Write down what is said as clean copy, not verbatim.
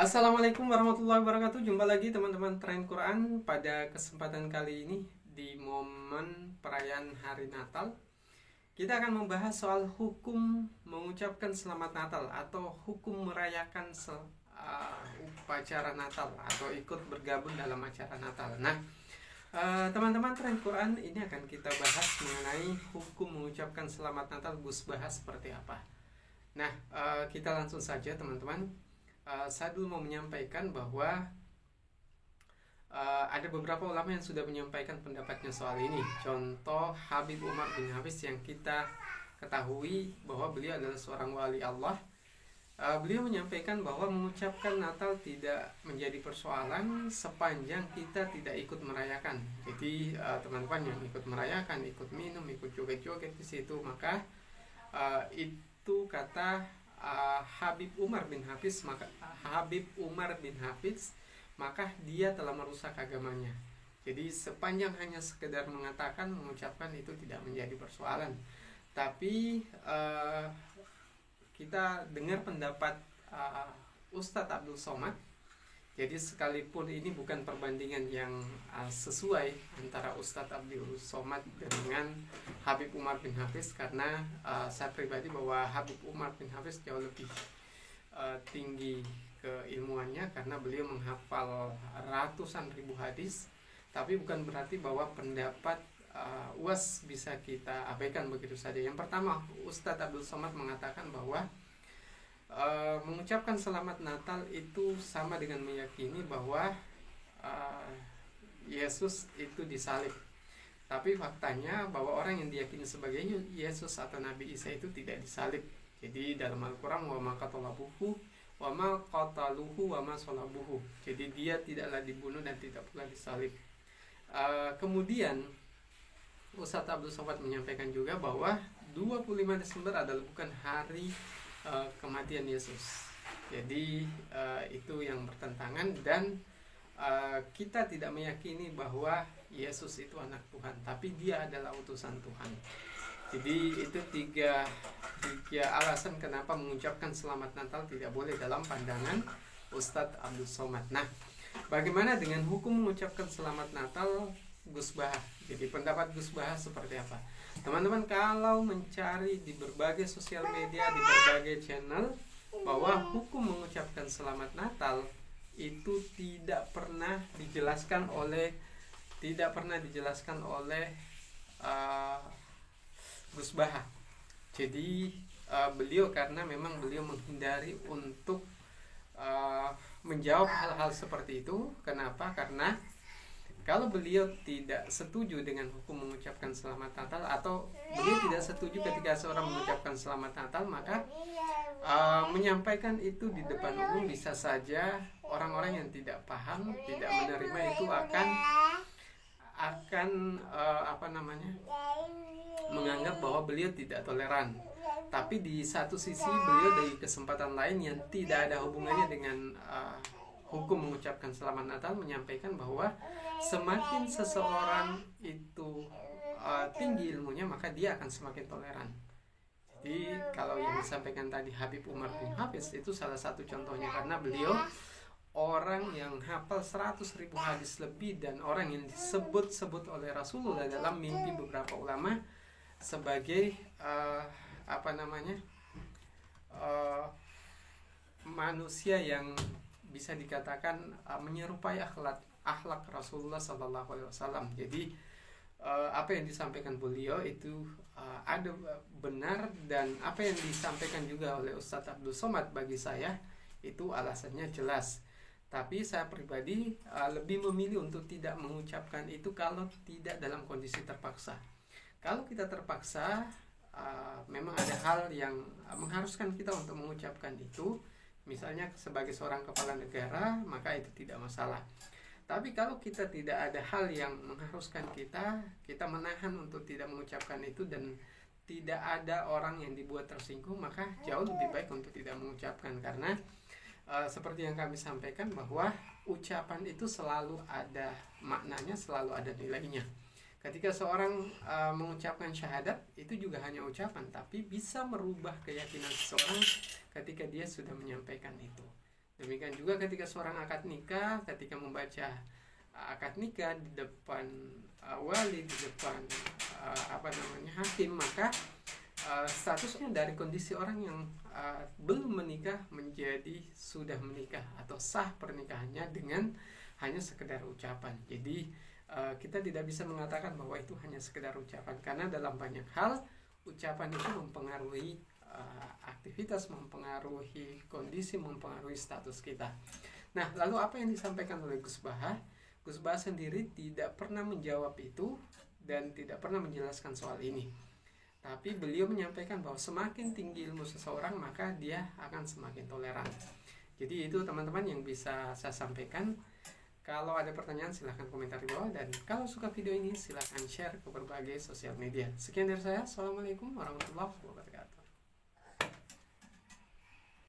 Assalamualaikum warahmatullahi wabarakatuh. Jumpa lagi teman-teman Tren Quran. Pada kesempatan kali ini di momen perayaan hari Natal, kita akan membahas soal hukum mengucapkan selamat Natal atau hukum merayakan upacara Natal atau ikut bergabung dalam acara Natal. Nah, teman-teman Tren Quran, ini akan kita bahas mengenai hukum mengucapkan selamat Natal. Gus bahas seperti apa. Nah, kita langsung saja teman-teman. Saya dulu mau menyampaikan bahwa ada beberapa ulama yang sudah menyampaikan pendapatnya soal ini. Contoh Habib Umar bin Hafiz yang kita ketahui bahwa beliau adalah seorang wali Allah. Beliau menyampaikan bahwa mengucapkan Natal tidak menjadi persoalan sepanjang kita tidak ikut merayakan. Jadi teman-teman yang ikut merayakan, ikut minum, ikut joget-joget di situ, maka itu kata Habib Umar bin Hafiz, maka dia telah merusak agamanya. Jadi sepanjang hanya sekedar mengatakan, mengucapkan, itu tidak menjadi persoalan. Tapi kita dengar pendapat Ustadz Abdul Somad. Jadi sekalipun ini bukan perbandingan yang sesuai antara Ustadz Abdul Somad dengan Habib Umar bin Hafiz, karena saya pribadi bahwa Habib Umar bin Hafiz jauh lebih tinggi keilmuannya karena beliau menghafal ratusan ribu hadis. Tapi bukan berarti bahwa pendapat UAS bisa kita abaikan begitu saja. Yang pertama, Ustadz Abdul Somad mengatakan bahwa mengucapkan selamat Natal itu sama dengan meyakini bahwa Yesus itu disalib. Tapi faktanya bahwa orang yang diyakini sebagai Yesus atau Nabi Isa itu tidak disalib. Jadi dalam Al-Quran wa ma qataluhu wa ma salabuhu. Jadi dia tidaklah dibunuh dan tidak pula disalib. Kemudian Ustadz Abdul Somad menyampaikan juga bahwa 25 Desember adalah bukan hari kematian Yesus. Jadi itu yang bertentangan, dan kita tidak meyakini bahwa Yesus itu anak Tuhan, tapi dia adalah utusan Tuhan. Jadi itu tiga alasan kenapa mengucapkan selamat Natal tidak boleh dalam pandangan Ustadz Abdul Somad. Nah, bagaimana dengan hukum mengucapkan selamat Natal Gus Bah? Jadi pendapat Gus Bah seperti apa? Teman-teman kalau mencari di berbagai sosial media, di berbagai channel, bahwa hukum mengucapkan selamat Natal itu tidak pernah dijelaskan oleh Gus Bah. Jadi beliau, karena memang beliau menghindari untuk menjawab hal-hal seperti itu. Kenapa? Karena kalau beliau tidak setuju dengan hukum mengucapkan selamat Natal, atau beliau tidak setuju ketika seorang mengucapkan selamat Natal, maka menyampaikan itu di depan umum bisa saja orang-orang yang tidak paham, tidak menerima itu akan menganggap bahwa beliau tidak toleran. Tapi di satu sisi beliau dari kesempatan lain yang tidak ada hubungannya dengan hukum mengucapkan selamat Natal menyampaikan bahwa semakin seseorang itu tinggi ilmunya, maka dia akan semakin toleran. Jadi kalau yang disampaikan tadi Habib Umar bin Hafiz itu salah satu contohnya, karena beliau orang yang hafal 100.000 hadis lebih, dan orang yang disebut-sebut oleh Rasulullah dalam mimpi beberapa ulama sebagai manusia yang bisa dikatakan menyerupai akhlak Rasulullah SAW. Jadi apa yang disampaikan beliau itu ada benar, dan apa yang disampaikan juga oleh Ustadz Abdul Somad bagi saya itu alasannya jelas. Tapi saya pribadi lebih memilih untuk tidak mengucapkan itu kalau tidak dalam kondisi terpaksa. Kalau kita terpaksa, memang ada hal yang mengharuskan kita untuk mengucapkan itu, misalnya sebagai seorang kepala negara, maka itu tidak masalah. Tapi kalau kita tidak ada hal yang mengharuskan kita menahan untuk tidak mengucapkan itu, dan tidak ada orang yang dibuat tersinggung, maka jauh lebih baik untuk tidak mengucapkan. Karena seperti yang kami sampaikan bahwa ucapan itu selalu ada maknanya, selalu ada nilainya. Ketika seorang mengucapkan syahadat, itu juga hanya ucapan, tapi bisa merubah keyakinan seseorang ketika dia sudah menyampaikan itu. Demikian juga ketika seorang akad nikah, ketika membaca akad nikah di depan wali, di depan hakim, maka statusnya dari kondisi orang yang belum menikah menjadi sudah menikah atau sah pernikahannya dengan hanya sekedar ucapan. Jadi kita tidak bisa mengatakan bahwa itu hanya sekedar ucapan, karena dalam banyak hal ucapan itu mempengaruhi aktivitas, mempengaruhi kondisi, mempengaruhi status kita. Nah, lalu apa yang disampaikan oleh Gus Bahar? Gus Bahar sendiri tidak pernah menjawab itu dan tidak pernah menjelaskan soal ini. Tapi beliau menyampaikan bahwa semakin tinggi ilmu seseorang, maka dia akan semakin toleran. Jadi itu teman-teman yang bisa saya sampaikan. Kalau ada pertanyaan silahkan komentar di bawah, dan kalau suka video ini silahkan share ke berbagai sosial media. Sekian dari saya. Assalamualaikum warahmatullahi wabarakatuh.